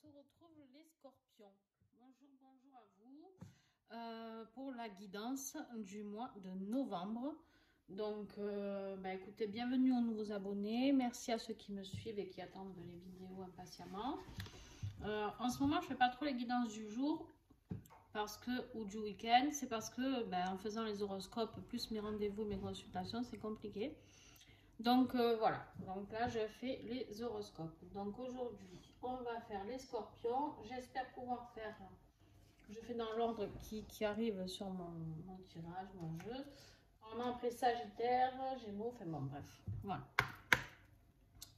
se retrouve les scorpions. Bonjour, bonjour à vous pour la guidance du mois de novembre. Donc, écoutez, bienvenue aux nouveaux abonnés. Merci à ceux qui me suivent et qui attendent les vidéos impatiemment. En ce moment, je ne fais pas trop les guidances du jour ou du week-end. C'est parce que en faisant les horoscopes, plus mes rendez-vous, mes consultations, c'est compliqué. Donc voilà, donc là je fais les horoscopes. Donc aujourd'hui on va faire les scorpions. J'espère pouvoir faire, je fais dans l'ordre qui arrive sur mon tirage, mon jeu. Normalement après Sagittaire, Gémeaux, enfin bon bref, voilà.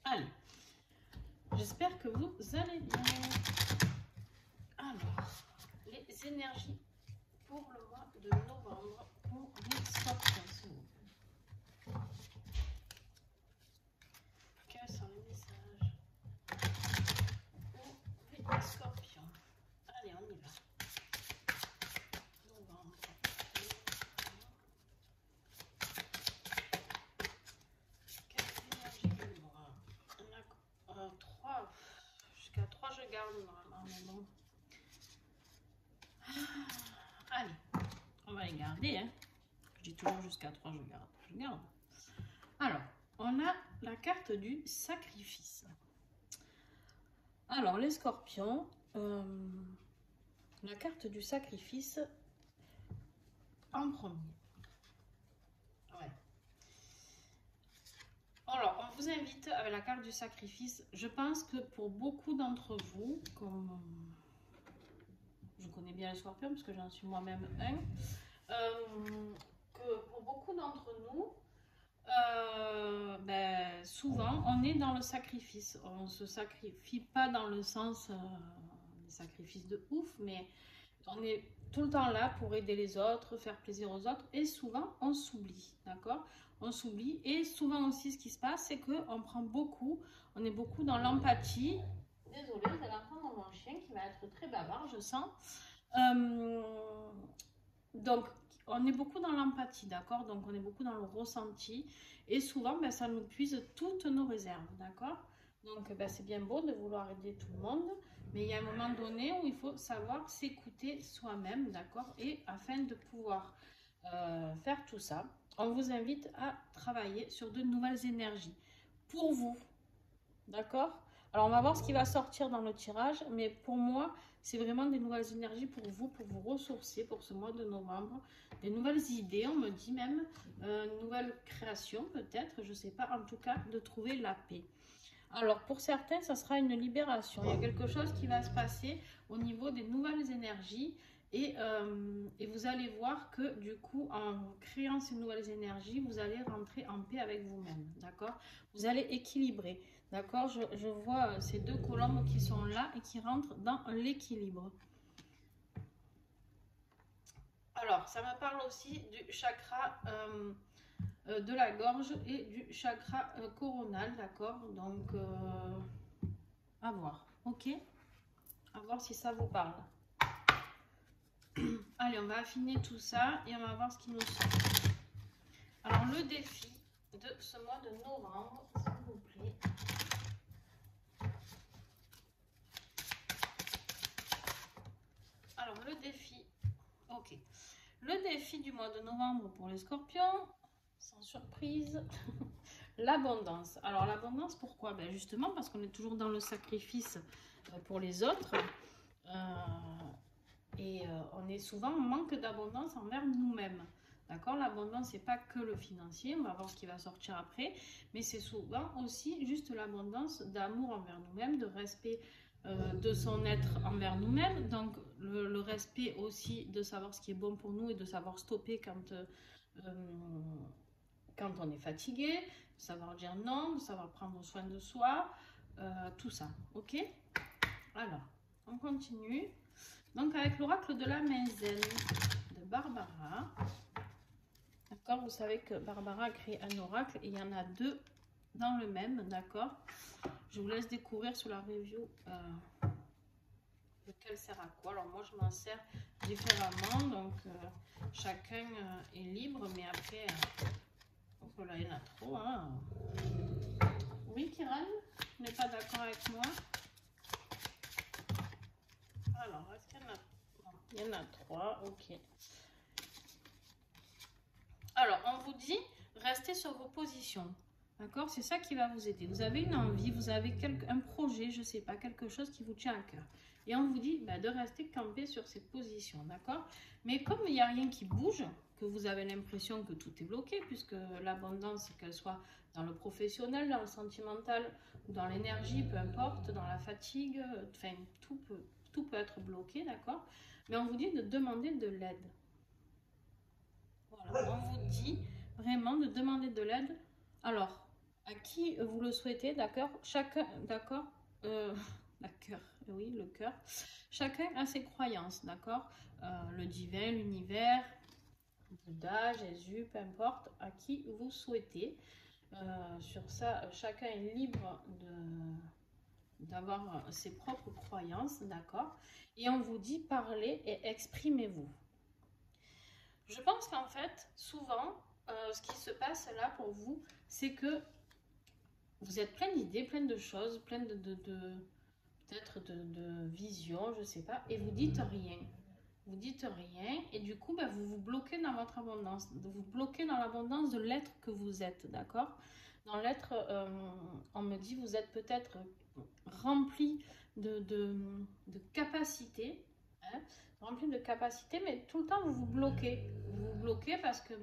Allez, j'espère que vous allez bien. Alors, les énergies pour le mois de novembre pour les scorpions, s'il vous plaît. Quels sont les messages pour les scorpions? Allez, on y va. Novembre. Quelle énergie du mois? On a 3. Jusqu'à 3, je garde normalement. Mais bon. Allez, on va les garder. Hein. Je dis toujours jusqu'à 3, je garde. Je garde. Alors. On a la carte du sacrifice. Alors, les scorpions, la carte du sacrifice en premier. Ouais. Alors, on vous invite avec la carte du sacrifice. Je pense que pour beaucoup d'entre vous, comme je connais bien les scorpions, parce que j'en suis moi-même un, que pour beaucoup d'entre nous, souvent on est dans le sacrifice. On se sacrifie pas dans le sens des sacrifices de ouf, mais on est tout le temps là pour aider les autres, faire plaisir aux autres, et souvent on s'oublie, d'accord? On s'oublie, et souvent aussi ce qui se passe, c'est qu'on prend beaucoup, on est beaucoup dans l'empathie. Désolée, vous allez entendre mon chien qui va être très bavard, je sens. Donc, on est beaucoup dans l'empathie, d'accord? Donc, on est beaucoup dans le ressenti. Et souvent, ça nous puise toutes nos réserves, d'accord? Donc, c'est bien beau de vouloir aider tout le monde. Mais il y a un moment donné où il faut savoir s'écouter soi-même, d'accord? Et afin de pouvoir faire tout ça, on vous invite à travailler sur de nouvelles énergies. Pour vous, d'accord? Alors, on va voir ce qui va sortir dans le tirage, mais pour moi, c'est vraiment des nouvelles énergies pour vous ressourcer pour ce mois de novembre. Des nouvelles idées, on me dit même, une nouvelle création peut-être, je ne sais pas, en tout cas, de trouver la paix. Alors, pour certains, ça sera une libération. Il y a quelque chose qui va se passer au niveau des nouvelles énergies. Et vous allez voir que du coup, en créant ces nouvelles énergies, vous allez rentrer en paix avec vous-même, d'accord? Vous allez équilibrer, d'accord? Je vois ces deux colombes qui sont là et qui rentrent dans l'équilibre. Alors, ça me parle aussi du chakra de la gorge et du chakra coronal, d'accord? Donc, à voir, ok? À voir si ça vous parle. Allez, on va affiner tout ça et on va voir ce qui nous sort. Alors, le défi de ce mois de novembre, s'il vous plaît. Alors, le défi, ok. Le défi du mois de novembre pour les scorpions, sans surprise, l'abondance. Alors, l'abondance, pourquoi? Justement, parce qu'on est toujours dans le sacrifice pour les autres. On est souvent en manque d'abondance envers nous-mêmes. D'accord? L'abondance, c'est pas que le financier, on va voir ce qui va sortir après, mais c'est souvent aussi juste l'abondance d'amour envers nous-mêmes, de respect de son être envers nous-mêmes. Donc, le respect aussi de savoir ce qui est bon pour nous et de savoir stopper quand on est fatigué, de savoir dire non, de savoir prendre soin de soi, tout ça. Ok? Alors, on continue. Donc, avec l'oracle de la Menzel de Barbara. D'accord, vous savez que Barbara a créé un oracle et il y en a deux dans le même, d'accord? Je vous laisse découvrir sur la review lequel sert à quoi. Alors, moi, je m'en sers différemment, donc chacun est libre, mais après, oh là, il y en a trop. Hein. Oui, Kiran, tu n'es pas d'accord avec moi? Il y en a 3, ok. Alors, on vous dit, restez sur vos positions. D'accord? C'est ça qui va vous aider. Vous avez une envie, vous avez un projet, je ne sais pas, quelque chose qui vous tient à cœur. Et on vous dit de rester campé sur cette position. D'accord? Mais comme il n'y a rien qui bouge, que vous avez l'impression que tout est bloqué, puisque l'abondance, qu'elle soit dans le professionnel, dans le sentimental, ou dans l'énergie, peu importe, dans la fatigue, enfin, tout peut être bloqué, d'accord? Mais on vous dit de demander de l'aide. Voilà, on vous dit vraiment de demander de l'aide. Alors, à qui vous le souhaitez, d'accord? Chacun, d'accord? D'accord, oui, le cœur. Chacun a ses croyances, d'accord? Le divin, l'univers, Bouddha, Jésus, peu importe, à qui vous souhaitez. Sur ça, chacun est libre d'avoir ses propres croyances, d'accord? Et on vous dit parlez et exprimez-vous. Je pense qu'en fait, souvent, ce qui se passe là pour vous, c'est que vous êtes plein d'idées, plein de choses, plein peut-être de visions, je ne sais pas, et vous dites rien. Vous dites rien, et du coup, vous vous bloquez dans votre abondance. Vous bloquez dans l'abondance de l'être que vous êtes, d'accord? Dans l'être, on me dit, vous êtes peut-être rempli de capacités, hein, rempli de capacités, mais tout le temps, vous vous bloquez. Vous vous bloquez parce que,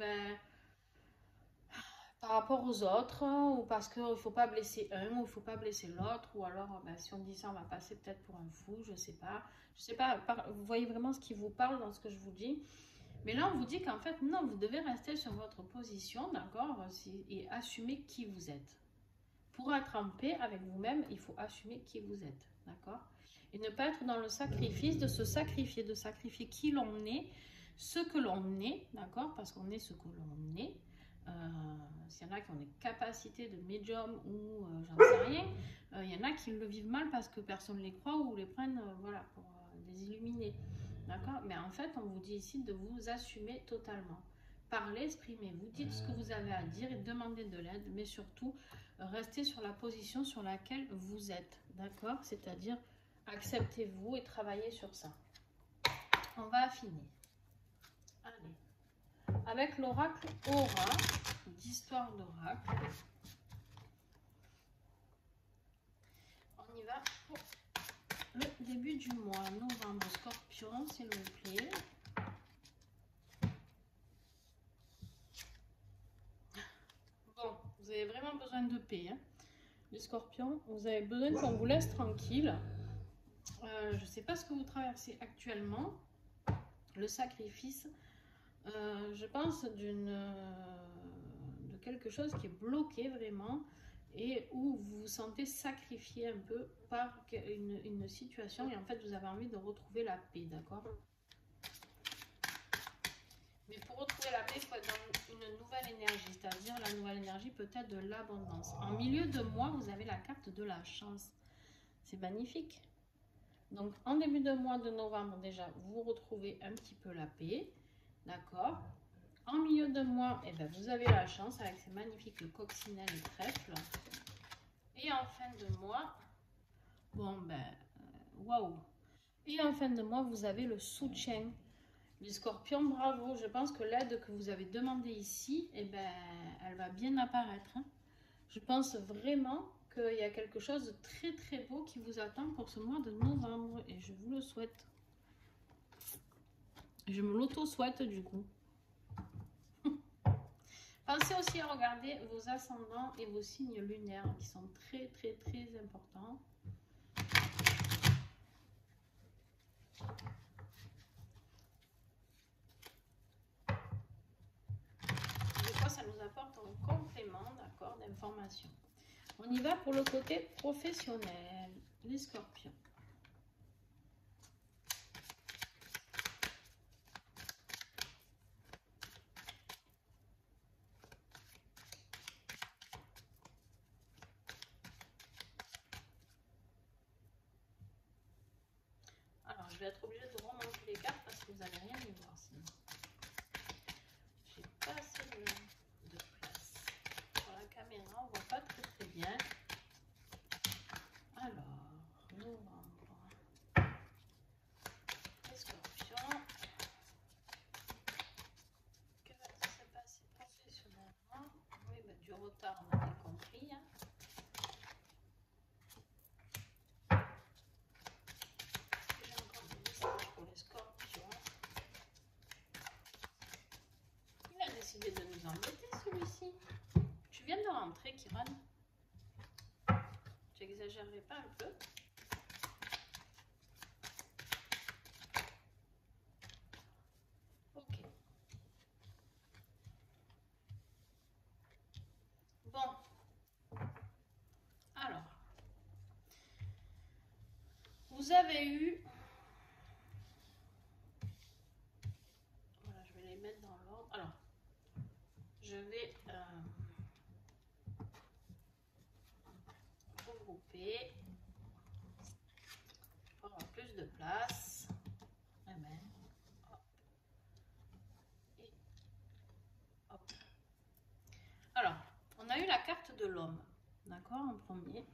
par rapport aux autres, ou parce qu'il ne faut pas blesser un, ou il ne faut pas blesser l'autre, ou alors, si on dit ça, on va passer peut-être pour un fou, je ne sais pas. Je sais pas, vous voyez vraiment ce qui vous parle dans ce que je vous dis. Mais là, on vous dit qu'en fait, non, vous devez rester sur votre position, d'accord, et assumer qui vous êtes. Pour être en paix avec vous-même, il faut assumer qui vous êtes, d'accord? Et ne pas être dans le sacrifice, de se sacrifier, de sacrifier qui l'on est, ce que l'on est, d'accord? Parce qu'on est ce que l'on est. S'il y en a qui ont des capacités de médium ou j'en sais rien, il y en a qui le vivent mal parce que personne ne les croit ou les prennent voilà, pour des illuminés. D'accord? Mais en fait, on vous dit ici de vous assumer totalement. Parlez, exprimez-vous, dites ce que vous avez à dire et demandez de l'aide, mais surtout, restez sur la position sur laquelle vous êtes. D'accord? C'est-à-dire, acceptez-vous et travaillez sur ça. On va affiner. Allez. Avec l'oracle Aura, d'histoire d'oracle. On y va pour le début du mois, novembre, Scorpion, s'il vous plaît. Bon, vous avez vraiment besoin de paix, hein. Les Scorpions, vous avez besoin qu'on vous laisse tranquille. Je ne sais pas ce que vous traversez actuellement. Le sacrifice, je pense de quelque chose qui est bloqué vraiment et où vous vous sentez sacrifié un peu par une situation et en fait vous avez envie de retrouver la paix, d'accord? Mais pour retrouver la paix, il faut être dans une nouvelle énergie, c'est-à-dire la nouvelle énergie peut-être de l'abondance. En milieu de mois, vous avez la carte de la chance. C'est magnifique. Donc en début de mois de novembre déjà, vous retrouvez un petit peu la paix, d'accord? En milieu de mois, eh ben, vous avez la chance avec ces magnifiques coccinelles et trèfles. Et en fin de mois, bon waouh! Et en fin de mois, vous avez le soutien. Les Scorpions, bravo. Je pense que l'aide que vous avez demandée ici, eh ben, elle va bien apparaître, hein. Je pense vraiment qu'il y a quelque chose de très très beau qui vous attend pour ce mois de novembre et je vous le souhaite. Je me l'auto-souhaite du coup. Pensez aussi à regarder vos ascendants et vos signes lunaires qui sont très très très importants. Des fois, ça nous apporte un complément, d'accord, d'information. On y va pour le côté professionnel, les Scorpions. Alors, je vais être obligée de remonter les cartes parce que vous n'allez rien y voir sinon. J'ai pas assez de place. Sur la caméra, on ne voit pas très très bien. Alors, novembre. Les Scorpions. rentrer, Kiran? J'exagérerai pas un peu? Ok. Bon. Alors. Vous avez eu... Voilà, je vais les mettre dans l'ordre. Alors, je vais regrouper pour avoir plus de place. Eh ben, hop. Et hop. Alors, on a eu la carte de l'homme, d'accord, en premier.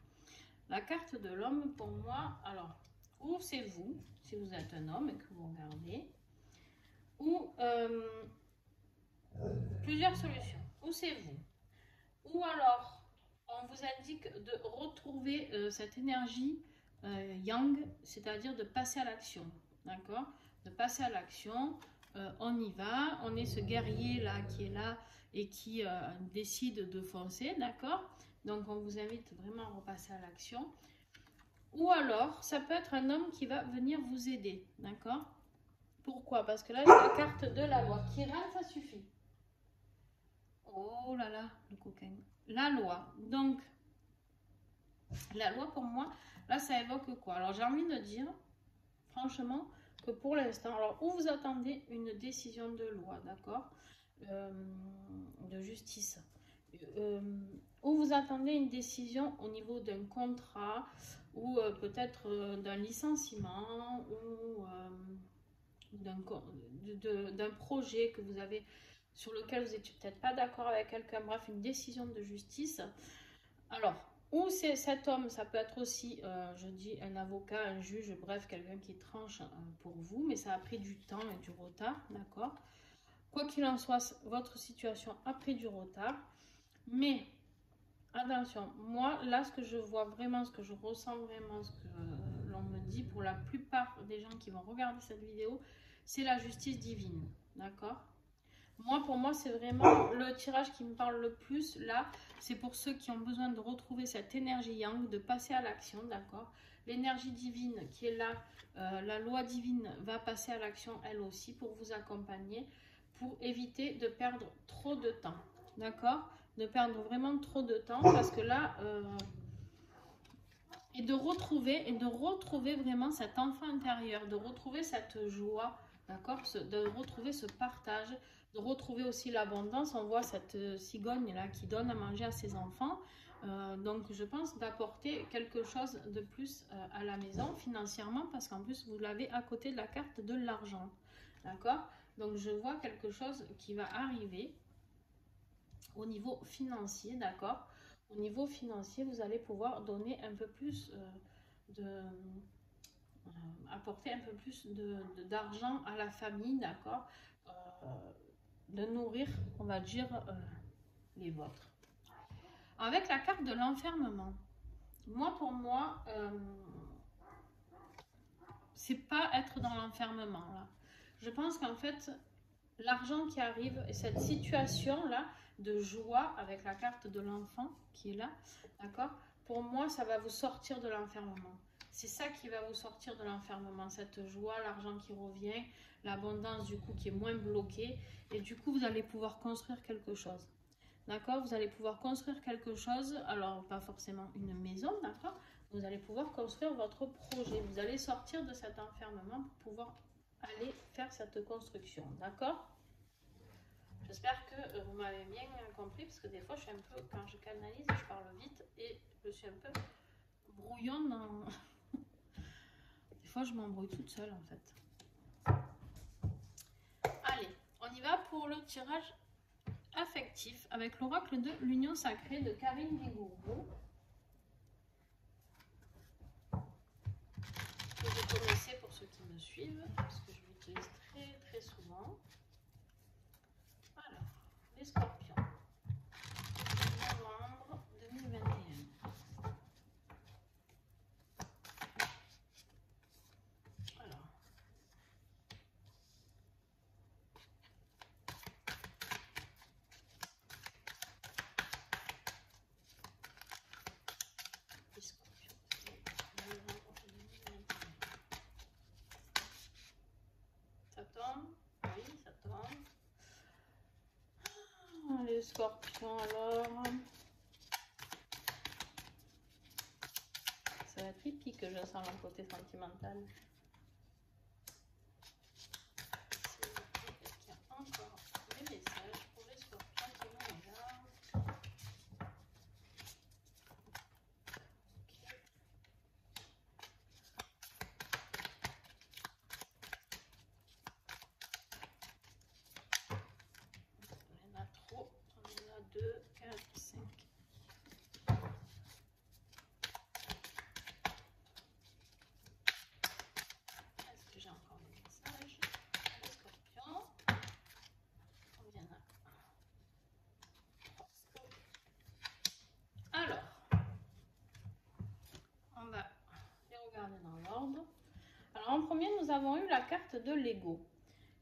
La carte de l'homme, pour moi, alors, ou c'est vous, si vous êtes un homme et que vous regardez, ou plusieurs solutions. Ou c'est vous, ou alors on vous indique de retrouver cette énergie yang, c'est-à-dire de passer à l'action, d'accord, de passer à l'action. On y va, on est ce guerrier là qui est là et qui décide de foncer, d'accord. Donc on vous invite vraiment à repasser à l'action. Ou alors ça peut être un homme qui va venir vous aider, d'accord. Pourquoi? Parce que là, j'ai la carte de la loi. Kiran, ça suffit. Oh là là, le coquin. La loi. Donc, la loi pour moi, là, ça évoque quoi? Alors, j'ai envie de dire, franchement, que pour l'instant, alors, où vous attendez une décision de loi, d'accord, de justice, où vous attendez une décision au niveau d'un contrat, ou peut-être d'un licenciement, ou d'un projet que vous avez, sur lequel vous n'étiez peut-être pas d'accord avec quelqu'un, bref, une décision de justice. Alors, ou c'est cet homme, ça peut être aussi, je dis, un avocat, un juge, bref, quelqu'un qui tranche pour vous, mais ça a pris du temps et du retard, d'accord. Quoi qu'il en soit, votre situation a pris du retard, mais attention, moi, là, ce que je vois vraiment, ce que je ressens vraiment, ce que l'on me dit pour la plupart des gens qui vont regarder cette vidéo, c'est la justice divine, d'accord. Moi, pour moi, c'est vraiment le tirage qui me parle le plus, là, c'est pour ceux qui ont besoin de retrouver cette énergie yang, de passer à l'action, d'accord. L'énergie divine qui est là, la loi divine va passer à l'action, elle aussi, pour vous accompagner, pour éviter de perdre trop de temps, d'accord. De perdre vraiment trop de temps, parce que là, et de retrouver vraiment cet enfant intérieur, de retrouver cette joie, d'accord, de retrouver ce partage, de retrouver aussi l'abondance. On voit cette cigogne là qui donne à manger à ses enfants, donc je pense d'apporter quelque chose de plus à la maison financièrement, parce qu'en plus vous l'avez à côté de la carte de l'argent, d'accord. Donc je vois quelque chose qui va arriver au niveau financier, d'accord. Au niveau financier, vous allez pouvoir donner un peu plus apporter un peu plus d'argent à la famille, d'accord, de nourrir, on va dire, les vôtres. Avec la carte de l'enfermement, moi, pour moi, c'est pas être dans l'enfermement, là. Je pense qu'en fait, l'argent qui arrive et cette situation-là de joie avec la carte de l'enfant qui est là, d'accord, pour moi, ça va vous sortir de l'enfermement. C'est ça qui va vous sortir de l'enfermement, cette joie, l'argent qui revient, l'abondance du coup qui est moins bloquée, et du coup vous allez pouvoir construire quelque chose, d'accord. Vous allez pouvoir construire quelque chose, alors pas forcément une maison, d'accord, vous allez pouvoir construire votre projet, vous allez sortir de cet enfermement pour pouvoir aller faire cette construction, d'accord. J'espère que vous m'avez bien compris, parce que des fois je suis un peu, quand je canalise, je parle vite et je suis un peu brouillonne dans... Des fois je m'embrouille toute seule en fait. Allez, on y va pour le tirage affectif avec l'oracle de l'union sacrée de Karine Vigourou. Que je connaissais pour ceux qui me suivent, parce que je l'utilise très très souvent. Alors, les scorpions, novembre 2021. Alors, les scorpions, alors. Ça va être épique, je sens le côté sentimental. Est-ce qu'il y a encore des messages pour les scorpions qui me regardent? Il y en a trop. On en a 2, 4, 5. Est-ce que j'ai encore des messages? Les scorpions. Combien il y en a? Alors, on va les regarder dans l'ordre. Alors, en premier, nous avons eu la carte de l'ego.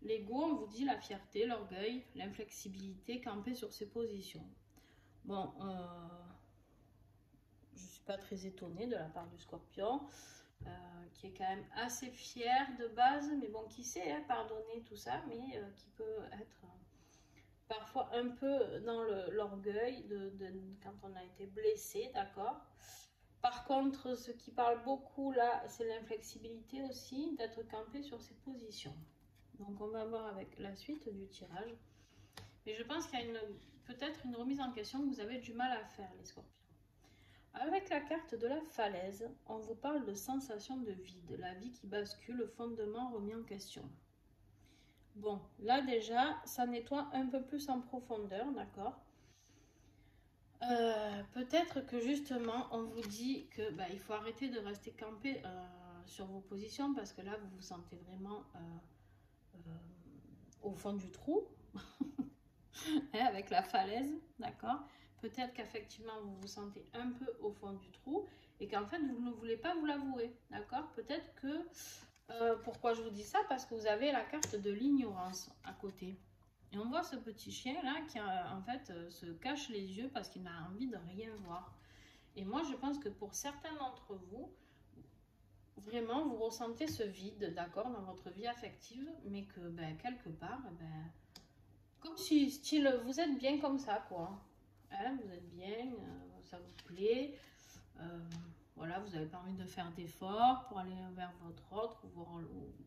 L'ego, on vous dit la fierté, l'orgueil, l'inflexibilité, camper sur ses positions. Bon, je ne suis pas très étonnée de la part du scorpion, qui est quand même assez fier de base, mais bon, qui sait pardonner tout ça, mais qui peut être parfois un peu dans l'orgueil quand on a été blessé, d'accord? Par contre, ce qui parle beaucoup là, c'est l'inflexibilité aussi, d'être campé sur ses positions. Donc on va voir avec la suite du tirage. Mais je pense qu'il y a peut-être une remise en question que vous avez du mal à faire, les scorpions. Avec la carte de la falaise, on vous parle de sensation de vide, la vie qui bascule, le fondement remis en question. Bon, là déjà, ça nettoie un peu plus en profondeur, d'accord? Peut-être que justement, on vous dit que il faut arrêter de rester campé sur vos positions parce que là, vous vous sentez vraiment au fond du trou, avec la falaise, d'accord? Peut-être qu'effectivement, vous vous sentez un peu au fond du trou et qu'en fait, vous ne voulez pas vous l'avouer, d'accord? Peut-être que, pourquoi je vous dis ça? Parce que vous avez la carte de l'ignorance à côté. Et on voit ce petit chien là qui en fait se cache les yeux parce qu'il n'a envie de rien voir. Et moi je pense que pour certains d'entre vous, vraiment vous ressentez ce vide, d'accord, dans votre vie affective, mais que quelque part, comme si style vous êtes bien comme ça quoi. Hein, vous êtes bien, ça vous plaît. Voilà, vous n'avez pas envie de faire d'efforts pour aller vers votre autre,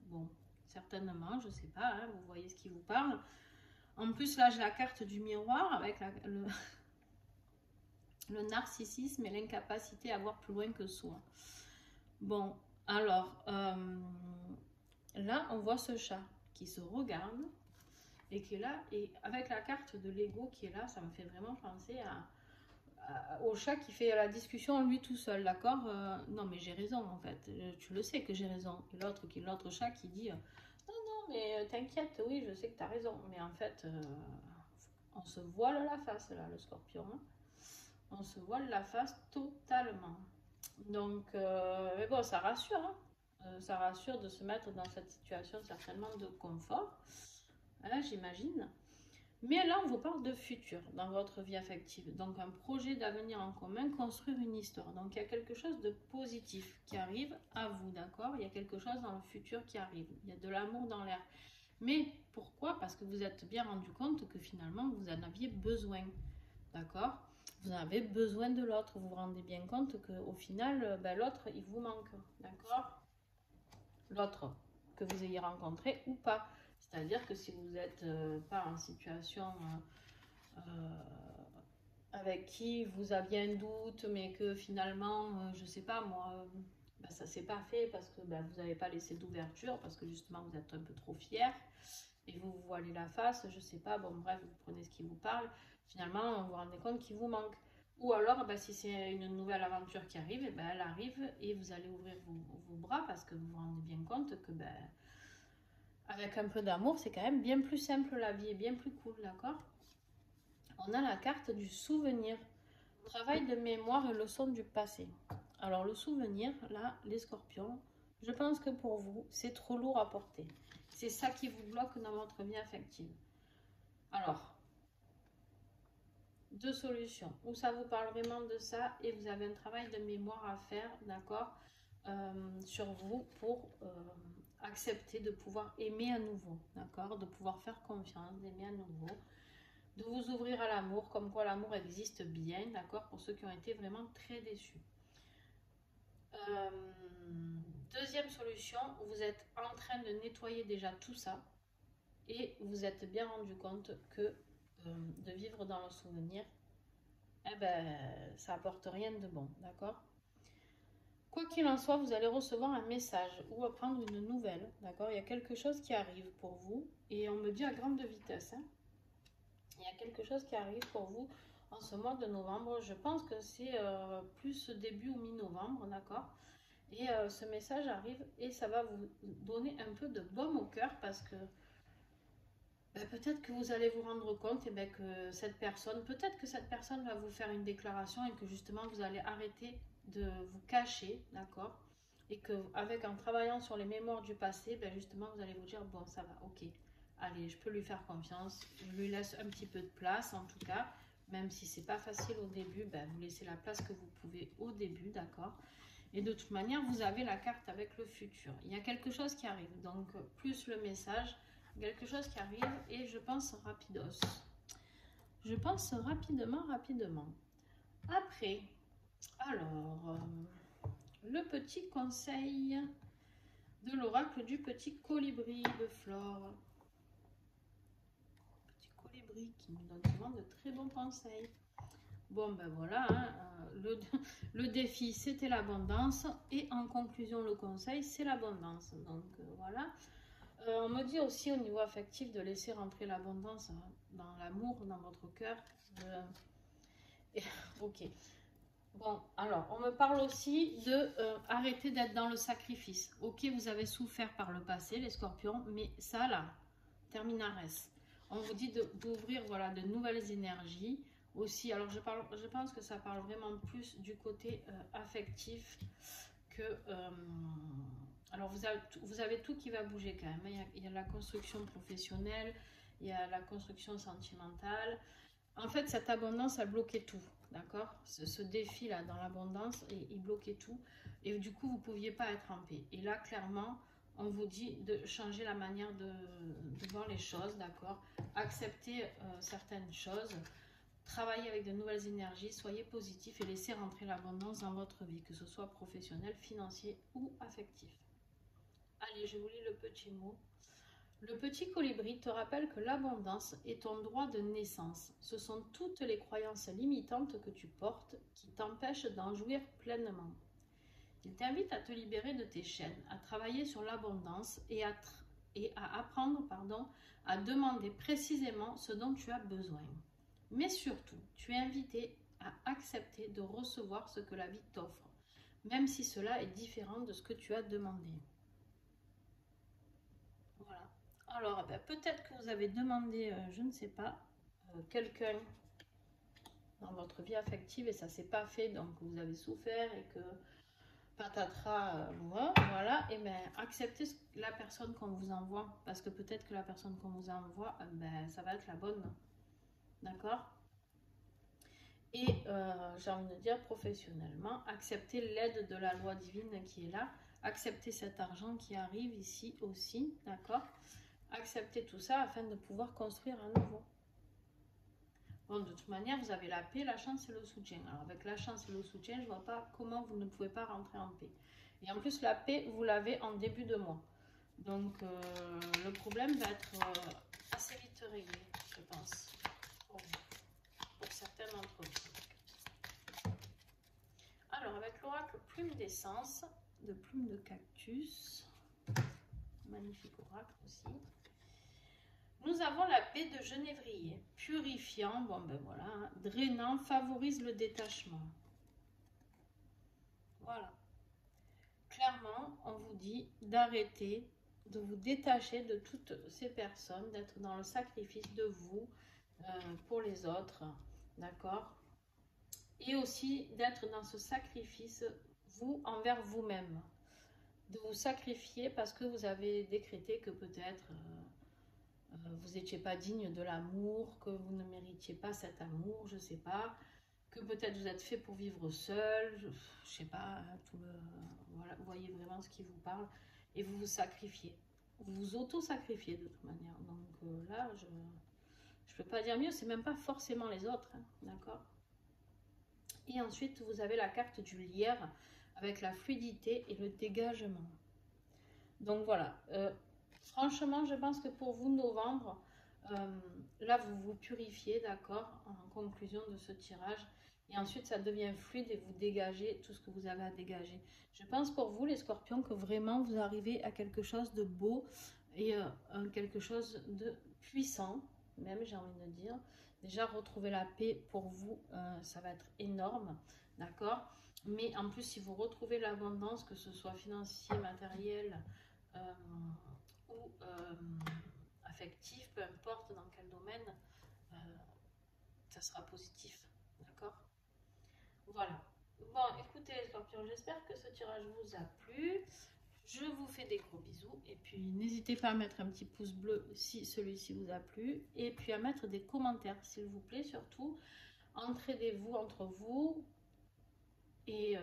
bon, certainement, je sais pas, hein, vous voyez ce qui vous parle. En plus, là, j'ai la carte du miroir avec le narcissisme et l'incapacité à voir plus loin que soi. Bon, alors, là, on voit ce chat qui se regarde et qui est là. Et avec la carte de l'ego qui est là, ça me fait vraiment penser au chat qui fait la discussion lui tout seul, d'accord? Non, mais j'ai raison, en fait. Tu le sais que j'ai raison. Et l'autre chat qui dit... non, mais t'inquiète, oui, je sais que tu as raison. Mais en fait, on se voile la face, là, le scorpion. Hein. On se voile la face totalement. Donc, mais bon, ça rassure. Hein. Ça rassure de se mettre dans cette situation certainement de confort, hein, j'imagine. Mais là, on vous parle de futur dans votre vie affective. Donc, un projet d'avenir en commun, construire une histoire. Donc, il y a quelque chose de positif qui arrive à vous, d'accord? Il y a quelque chose dans le futur qui arrive. Il y a de l'amour dans l'air. Mais pourquoi? Parce que vous êtes bien rendu compte que finalement, vous en aviez besoin, d'accord? Vous avez besoin de l'autre. Vous vous rendez bien compte qu'au final, l'autre, il vous manque, d'accord? L'autre que vous ayez rencontré ou pas. C'est-à-dire que si vous n'êtes pas en situation avec qui vous aviez un doute, mais que finalement, je ne sais pas moi, ça ne s'est pas fait parce que vous n'avez pas laissé d'ouverture, parce que justement vous êtes un peu trop fier, et vous vous voilez la face, je ne sais pas, bon bref, vous prenez ce qui vous parle, finalement vous vous rendez compte qu'il vous manque. Ou alors, si c'est une nouvelle aventure qui arrive, elle arrive et vous allez ouvrir vos bras parce que vous vous rendez bien compte que avec un peu d'amour, c'est quand même bien plus simple, la vie est bien plus cool, d'accord? On a la carte du souvenir, travail de mémoire et leçon du passé. Alors le souvenir, là, les scorpions, je pense que pour vous, c'est trop lourd à porter. C'est ça qui vous bloque dans votre vie affective. Alors, deux solutions. Ou ça vous parle vraiment de ça et vous avez un travail de mémoire à faire, d'accord, sur vous pour accepter de pouvoir aimer à nouveau, d'accord, de pouvoir faire confiance, d'aimer à nouveau. de vous ouvrir à l'amour, comme quoi l'amour existe bien, d'accord, pour ceux qui ont été vraiment très déçus. Deuxième solution, vous êtes en train de nettoyer déjà tout ça et vous êtes bien rendu compte que de vivre dans le souvenir, eh ben, ça apporte rien de bon, d'accord? Quoi qu'il en soit, vous allez recevoir un message ou apprendre une nouvelle, d'accord? Il y a quelque chose qui arrive pour vous et on me dit à grande vitesse, hein, il y a quelque chose qui arrive pour vous en ce mois de novembre. Je pense que c'est plus début ou mi-novembre, d'accord? Et ce message arrive et ça va vous donner un peu de baume au cœur parce que peut-être que vous allez vous rendre compte que peut-être que cette personne va vous faire une déclaration et que justement vous allez arrêter de vous cacher, d'accord? Et qu'avec en travaillant sur les mémoires du passé, justement vous allez vous dire bon ça va, ok, allez je peux lui faire confiance, je lui laisse un petit peu de place en tout cas, même si c'est pas facile au début, vous laissez la place que vous pouvez au début, d'accord? Et de toute manière vous avez la carte avec le futur, il y a quelque chose qui arrive, donc plus le message, quelque chose qui arrive et je pense rapidos. Je pense rapidement. Après, alors, le petit conseil de l'oracle du petit colibri de Flore. Petit colibri qui nous donne souvent de très bons conseils. Bon, voilà, hein, le défi c'était l'abondance et en conclusion le conseil c'est l'abondance. Donc voilà. On me dit aussi au niveau affectif de laisser rentrer l'abondance dans l'amour, dans votre cœur. Ok. Bon, alors, on me parle aussi de arrêter d'être dans le sacrifice. Ok, vous avez souffert par le passé, les scorpions, mais ça, là, terminares. On vous dit d'ouvrir voilà, de nouvelles énergies aussi. Alors, je pense que ça parle vraiment plus du côté affectif que... alors, vous avez tout qui va bouger quand même. Il y a la construction professionnelle, il y a la construction sentimentale. En fait, cette abondance, elle bloquait tout, d'accord? Ce défi-là dans l'abondance, il bloquait tout. Et du coup, vous ne pouviez pas être en paix. Et là, clairement, on vous dit de changer la manière de voir les choses, d'accord? Accepter certaines choses, travailler avec de nouvelles énergies, soyez positif et laissez rentrer l'abondance dans votre vie, que ce soit professionnel, financier ou affectif. Allez, je vous lis le petit mot. Le petit colibri te rappelle que l'abondance est ton droit de naissance. Ce sont toutes les croyances limitantes que tu portes qui t'empêchent d'en jouir pleinement. Il t'invite à te libérer de tes chaînes, à travailler sur l'abondance et à apprendre à demander précisément ce dont tu as besoin. Mais surtout, tu es invité à accepter de recevoir ce que la vie t'offre, même si cela est différent de ce que tu as demandé. Voilà. Alors, peut-être que vous avez demandé, je ne sais pas, quelqu'un dans votre vie affective et ça ne s'est pas fait, donc vous avez souffert et que patatras, voilà, et bien acceptez la personne qu'on vous envoie, parce que peut-être que la personne qu'on vous envoie, ça va être la bonne, d'accord? Et j'ai envie de dire professionnellement, acceptez l'aide de la loi divine qui est là, acceptez cet argent qui arrive ici aussi, d'accord? Acceptez tout ça afin de pouvoir construire à nouveau. Bon, de toute manière, vous avez la paix, la chance et le soutien. Alors, avec la chance et le soutien, je ne vois pas comment vous ne pouvez pas rentrer en paix. Et en plus, la paix, vous l'avez en début de mois. Donc, le problème va être assez vite réglé, je pense, pour certains d'entre vous. Alors, avec l'oracle plume d'essence, de plume de cactus, magnifique oracle aussi. Nous avons la baie de genévrier, purifiant, voilà, drainant, favorise le détachement. Voilà. Clairement, on vous dit d'arrêter, de vous détacher de toutes ces personnes, d'être dans le sacrifice de vous pour les autres, d'accord? Et aussi d'être dans ce sacrifice, vous, envers vous-même. De vous sacrifier parce que vous avez décrété que peut-être... vous n'étiez pas digne de l'amour, que vous ne méritiez pas cet amour, je ne sais pas, que peut-être vous êtes fait pour vivre seul, je ne sais pas, voilà, vous voyez vraiment ce qui vous parle, et vous vous sacrifiez, vous vous auto-sacrifiez de toute manière. Donc là, Je peux pas dire mieux, c'est même pas forcément les autres, hein, d'accord? Et ensuite, vous avez la carte du lierre avec la fluidité et le dégagement. Donc voilà, franchement, je pense que pour vous, novembre, là, vous vous purifiez, d'accord, en conclusion de ce tirage. Et ensuite, ça devient fluide et vous dégagez tout ce que vous avez à dégager. Je pense pour vous, les scorpions, que vraiment vous arrivez à quelque chose de beau et quelque chose de puissant, même j'ai envie de dire. Déjà, retrouver la paix pour vous, ça va être énorme, d'accord? Mais en plus, si vous retrouvez l'abondance, que ce soit financier, matériel ou affectif, peu importe dans quel domaine, euh, ça sera positif, d'accord? Voilà. Bon, écoutez les scorpions, j'espère que ce tirage vous a plu. Je vous fais des gros bisous et puis n'hésitez pas à mettre un petit pouce bleu si celui-ci vous a plu et puis à mettre des commentaires s'il vous plaît, surtout entraidez-vous entre vous et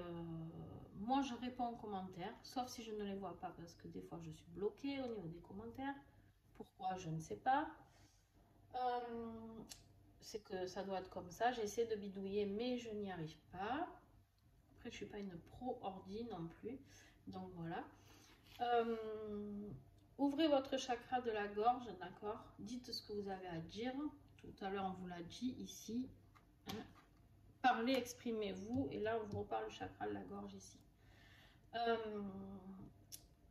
moi je réponds aux commentaires sauf si je ne les vois pas parce que des fois je suis bloquée au niveau des commentaires. Pourquoi, je ne sais pas. C'est que ça doit être comme ça. J'essaie de bidouiller mais je n'y arrive pas. Après je suis pas une pro ordi non plus, donc voilà. Ouvrez votre chakra de la gorge, d'accord? Dites ce que vous avez à dire. Tout à l'heure, on vous l'a dit ici. Hein? Parlez, exprimez-vous. Et là, on vous reparle le chakra de la gorge ici.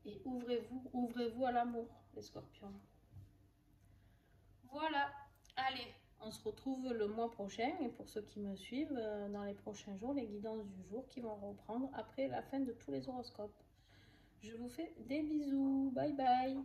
Et ouvrez-vous à l'amour, les scorpions. Voilà. Allez, on se retrouve le mois prochain. Et pour ceux qui me suivent, dans les prochains jours, les guidances du jour qui vont reprendre après la fin de tous les horoscopes. Je vous fais des bisous. Bye bye.